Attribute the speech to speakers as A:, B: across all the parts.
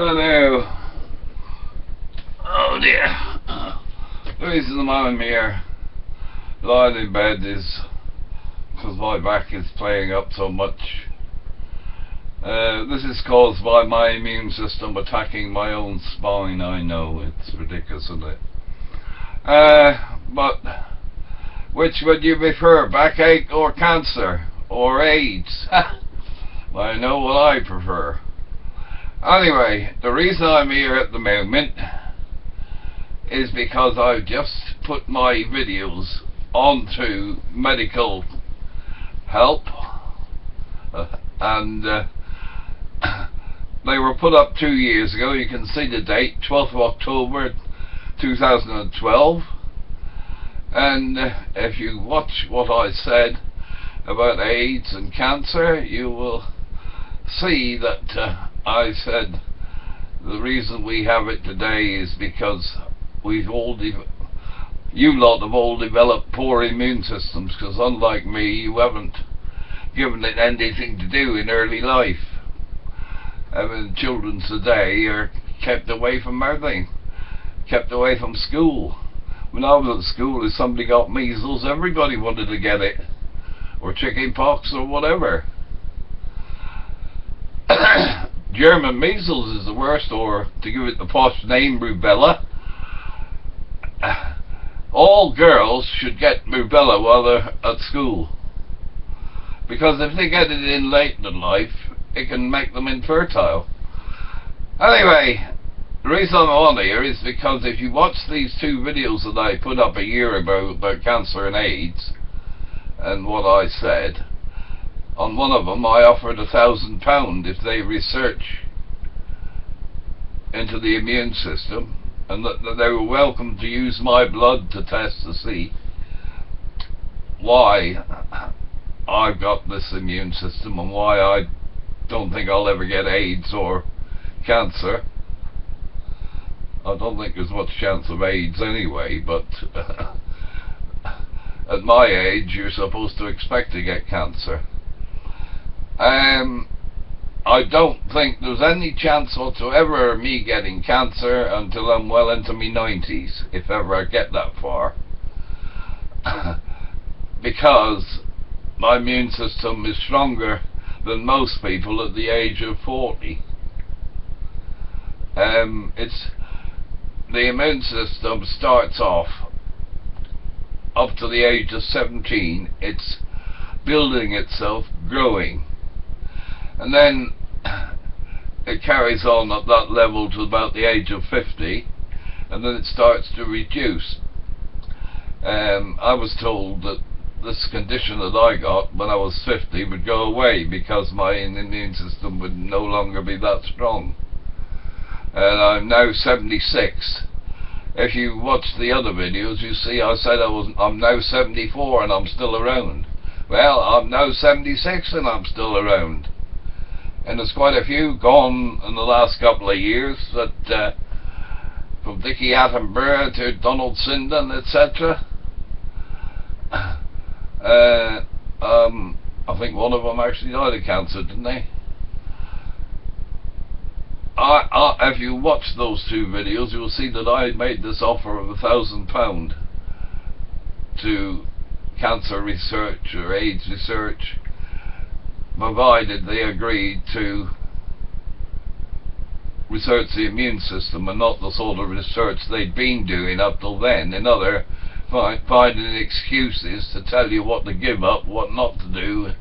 A: Hello. Oh dear. The reason I'm here lying in bed is because my back is playing up so much. This is caused by my immune system attacking my own spine. I know, it's ridiculous, isn't it? But which would you prefer, backache or cancer or AIDS? Well, I know what I prefer. Anyway, the reason I'm here at the moment is because I've just put my videos onto medical help, and they were put up 2 years ago. You can see the date, 12th of October 2012, and if you watch what I said about AIDS and cancer, you will see that I said the reason we have it today is because you lot have all developed poor immune systems, because unlike me, you haven't given it anything to do in early life. I mean, children today are kept away from everything, kept away from school. When I was at school, if somebody got measles, everybody wanted to get it, or chicken pox or whatever. German measles is the worst, or to give it the posh name, rubella. All girls should get rubella while they're at school, because if they get it in late in life, it can make them infertile. Anyway, the reason I'm on here is because if you watch these two videos that I put up a year ago about cancer and AIDS, and what I said, on one of them I offered £1,000 if they research into the immune system, and that they were welcome to use my blood to test to see why I've got this immune system and why I don't think I'll ever get AIDS or cancer. I don't think there's much chance of AIDS anyway, but at my age you're supposed to expect to get cancer. I don't think there's any chance whatsoever of me getting cancer until I'm well into my 90s, if ever I get that far, because my immune system is stronger than most people at the age of 40. It's the immune system starts off up to the age of 17. It's building itself, growing, and then it carries on at that level to about the age of 50, and then it starts to reduce. I was told that this condition that I got when I was 50 would go away because my immune system would no longer be that strong. And I'm now 76. If you watch the other videos, you see I said I'm now 74 and I'm still around. Well, I'm now 76 and I'm still around. And there's quite a few gone in the last couple of years, that from Dickie Attenborough to Donald Sinden, etc. I think one of them actually died of cancer, didn't they? If you watch those two videos, you'll see that I made this offer of £1,000 to cancer research or AIDS research, provided they agreed to research the immune system and not the sort of research they'd been doing up till then, in other finding excuses to tell you what to give up, what not to do.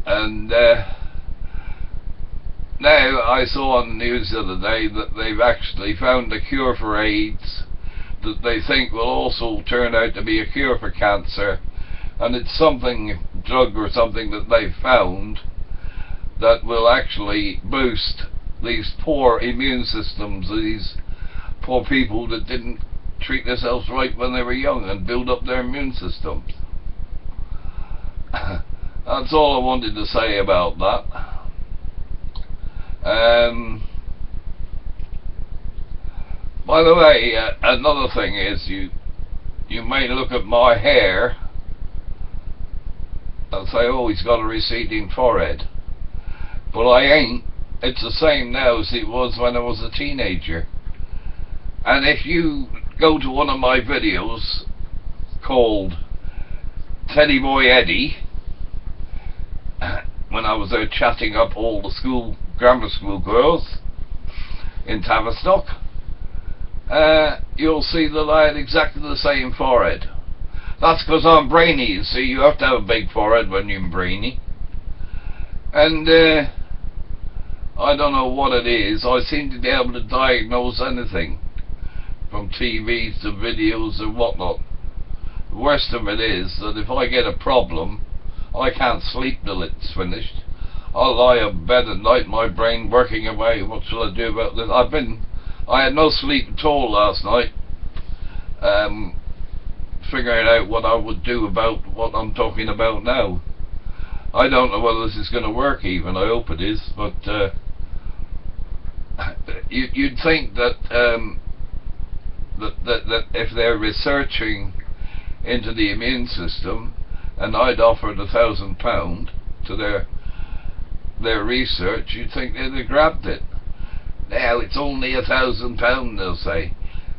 A: And now I saw on the news the other day that they've actually found a cure for AIDS that they think will also turn out to be a cure for cancer, and it's something, drug or something that they've found that will actually boost these poor immune systems, these poor people that didn't treat themselves right when they were young, and build up their immune systems. That's all I wanted to say about that. By the way, another thing is you may look at my hair and say, oh, he's got a receding forehead. But I ain't. It's the same now as it was when I was a teenager. And if you go to one of my videos called Teddy Boy Eddie, when I was there chatting up all the grammar school girls in Tavistock, you'll see that I had exactly the same forehead. That's because I'm brainy, you see. You have to have a big forehead when you're brainy. And I don't know what it is. I seem to be able to diagnose anything, from TVs to videos and whatnot. The worst of it is that if I get a problem, I can't sleep till it's finished. I'll lie in bed at night, my brain working away. What shall I do about this? I had no sleep at all last night, figuring out what I would do about what I'm talking about now. I don't know whether this is going to work even. I hope it is, but you'd think that that if they're researching into the immune system, and I'd offered £1,000 to their research, you'd think they'd have grabbed it. Now it's only £1,000, they'll say.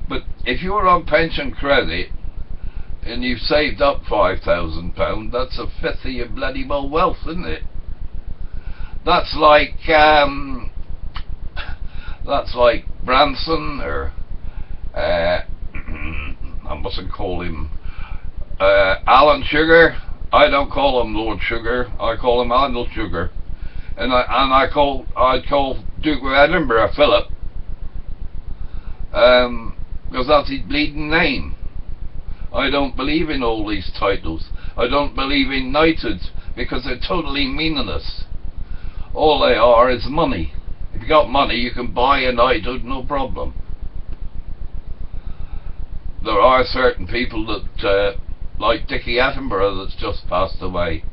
A: But if you're on pension credit and you've saved up £5,000, that's a fifth of your bloody well wealth, isn't it? That's like Branson, or I mustn't call him Alan Sugar. I don't call him Lord Sugar. I call him Arnold Sugar, and I'd call Duke of Edinburgh Philip, because that's his bleeding name. I don't believe in all these titles. I don't believe in knighthoods, because they're totally meaningless. All they are is money. If you got money, you can buy a knighthood, no problem. There are certain people that, like Dickie Attenborough, that's just passed away.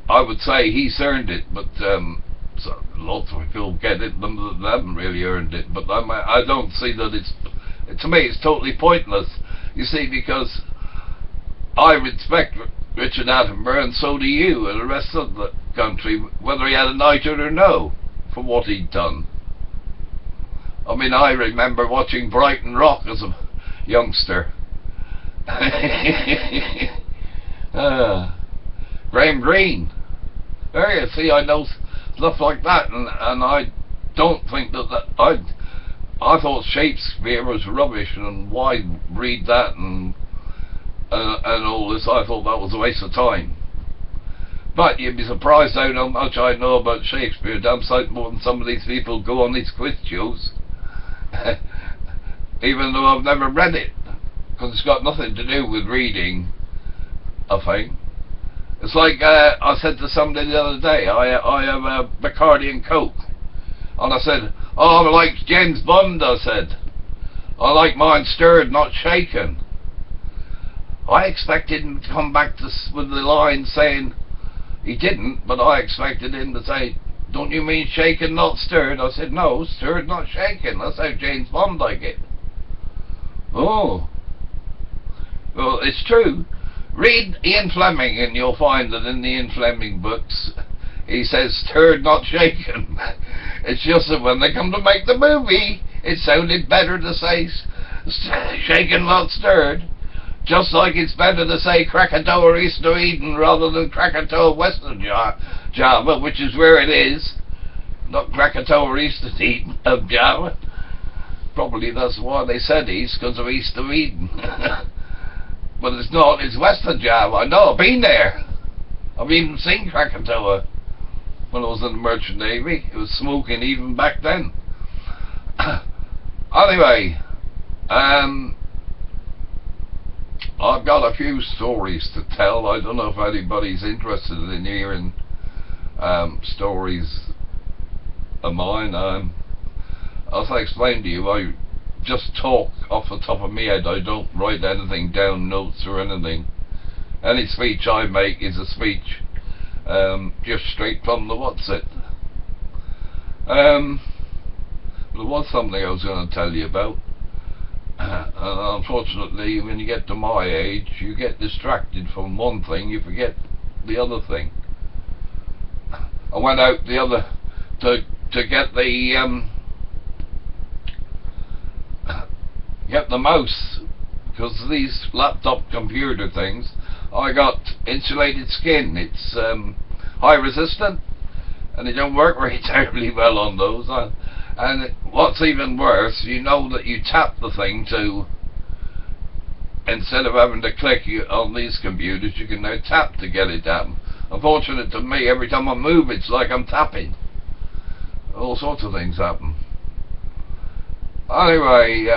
A: I would say he's earned it, but so lots of people get it, them that haven't really earned it. But I don't see that to me it's totally pointless. You see, because I respect Richard Attenborough, and so do you, and the rest of the country, whether he had a knighthood or no, for what he'd done. I mean, I remember watching Brighton Rock as a youngster. Graham Greene. There you see, I know stuff like that, and I don't think that I thought Shakespeare was rubbish, and why read that and all this. I thought that was a waste of time. But you'd be surprised how much I know about Shakespeare. Damn sight more than some of these people go on these quiz shows. Even though I've never read it, because it's got nothing to do with reading a thing. It's like I said to somebody the other day, I have a Bacardi and Coke, and I said, oh, I like James Bond. I said, I like mine stirred, not shaken. I expected him to come back with the line saying, he didn't, but I expected him to say, don't you mean shaken, not stirred? I said, no, stirred, not shaken. That's how James Bond like it. Oh. Well, it's true. Read Ian Fleming, and you'll find that in the Ian Fleming books, he says stirred, not shaken. It's just that when they come to make the movie, it sounded better to say shaken, not stirred. Just like it's better to say Krakatoa East of Eden rather than Krakatoa West of Java, which is where it is. Not Krakatoa East of Java. Probably that's why they said East, because of East of Eden. But it's not, it's West of Java. I know, I've been there. I've even seen Krakatoa when I was in the Merchant Navy. It was smoking even back then. Anyway, I've got a few stories to tell. I don't know if anybody's interested in hearing stories of mine. As I explained to you, I just talk off the top of my head. I don't write anything down, notes or anything. Any speech I make is a speech just straight from the what's it. There was something I was going to tell you about. And unfortunately, when you get to my age, you get distracted from one thing, you forget the other thing. I went out the other to get the mouse, because these laptop computer things, I got insulated skin. It's high resistant, and it don't work very terribly well on those. And what's even worse, you know that you tap the thing to, instead of having to click on these computers, you can now tap to get it down. Unfortunate to me, every time I move it's like I'm tapping. All sorts of things happen. Anyway,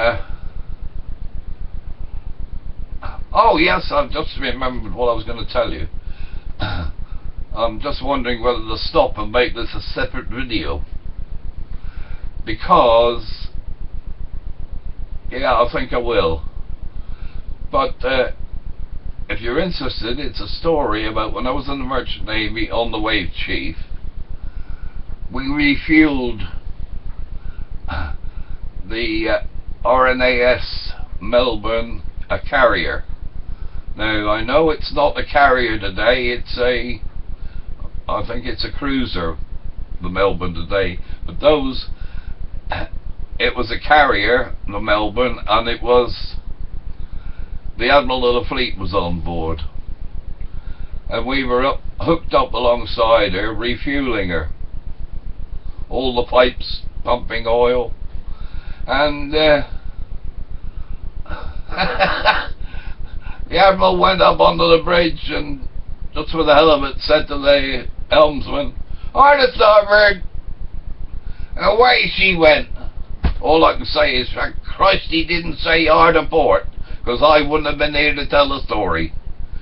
A: oh yes, I've just remembered what I was going to tell you. I'm just wondering whether to stop and make this a separate video, because yeah, I think I will. But if you're interested, it's a story about when I was in the Merchant Navy on the Wave Chief. We refueled the RNAS Melbourne, a carrier. Now I know it's not a carrier today, it's I think it's a cruiser, the Melbourne today, but those, it was a carrier, the Melbourne, and it was the Admiral of the Fleet was on board, and we were hooked up alongside her, refueling her, all the pipes pumping oil, and the Admiral went up onto the bridge and just for the hell of it said to the helmsman, "Hard to starboard," and away she went. All I can say is, thank Christ he didn't say hard to port, because I wouldn't have been here to tell the story,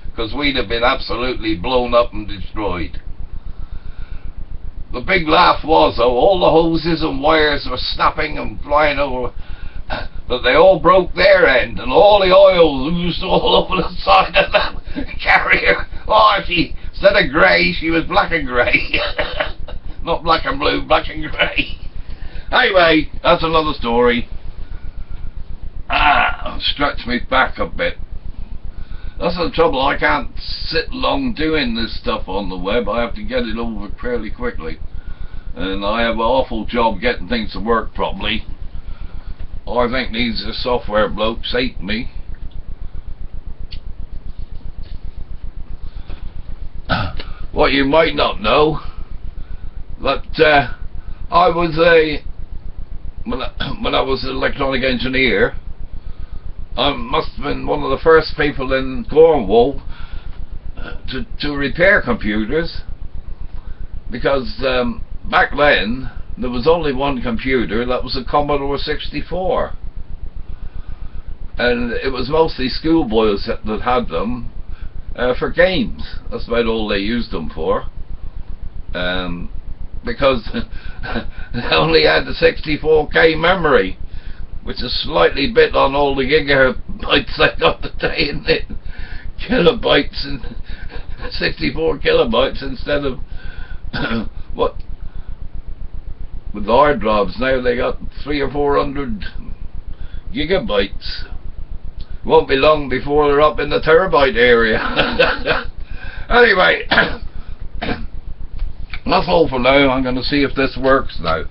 A: because we'd have been absolutely blown up and destroyed. The big laugh was, though, all the hoses and wires were snapping and flying over, but they all broke their end, and all the oil oozed all over the side of the carrier. Oh, instead of grey, she was black and grey. Not black and blue, black and grey. Anyway, that's another story. Stretch me back a bit. That's the trouble, I can't sit long doing this stuff on the web. I have to get it over fairly quickly, and I have an awful job getting things to work properly. I think these software blokes hate me. What you might not know, but I was when I was an electronic engineer, I must have been one of the first people in Cornwall to repair computers, because back then there was only one computer, that was a Commodore 64, and it was mostly schoolboys that had them for games. That's about all they used them for, because they only had the 64K memory, which is slightly bit on all the gigabytes I got today, in it? Kilobytes and 64 kilobytes instead of what with the hard drives now they got 300 or 400 gigabytes. Won't be long before they're up in the terabyte area. Anyway, that's all for now. I'm going to see if this works now.